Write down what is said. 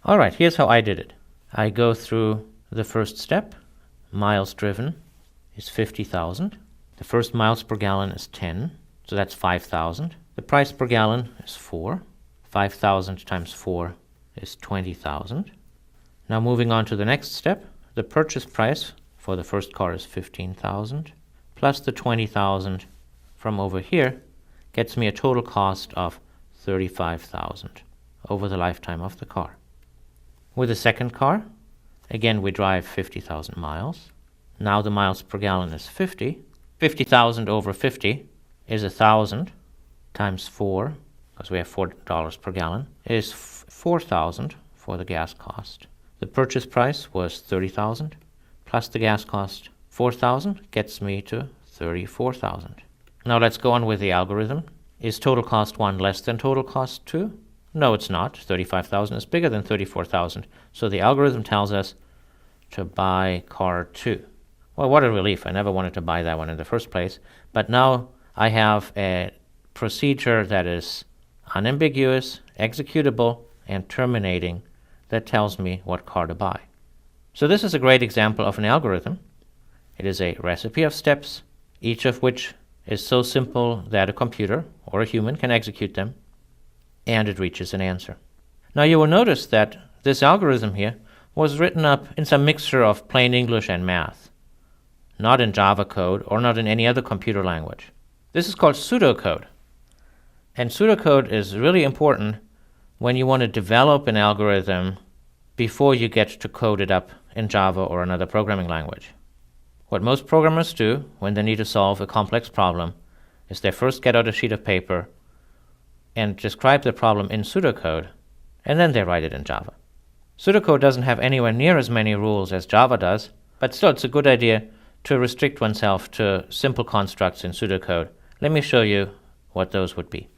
All right, here's how I did it. I go through the first step. Miles driven is 50,000. The first miles per gallon is 10, so that's 5,000. The price per gallon is 4. 5,000 times 4 is 20,000. Now moving on to the next step, the purchase price for the first car is 15,000, plus the 20,000 from over here gets me a total cost of 35,000 over the lifetime of the car. With the second car, again we drive 50,000 miles. Now the miles per gallon is 50. 50,000 over 50 is 1,000 times 4, because we have $4 per gallon, is 4,000 for the gas cost. The purchase price was 30,000, plus the gas cost 4,000 gets me to 34,000. Now let's go on with the algorithm. Is total cost 1 less than total cost 2? No, it's not. 35,000 is bigger than 34,000. So the algorithm tells us to buy car 2. Well, what a relief. I never wanted to buy that one in the first place. But now I have a procedure that is unambiguous, executable, and terminating that tells me what car to buy. So this is a great example of an algorithm. It is a recipe of steps, each of which is so simple that a computer or a human can execute them, and it reaches an answer. Now you will notice that this algorithm here was written up in some mixture of plain English and math, not in Java code or not in any other computer language. This is called pseudocode. And pseudocode is really important when you want to develop an algorithm before you get to code it up in Java or another programming language. What most programmers do when they need to solve a complex problem is they first get out a sheet of paper and describe the problem in pseudocode, and then they write it in Java. Pseudocode doesn't have anywhere near as many rules as Java does, but still it's a good idea to restrict oneself to simple constructs in pseudocode. Let me show you what those would be.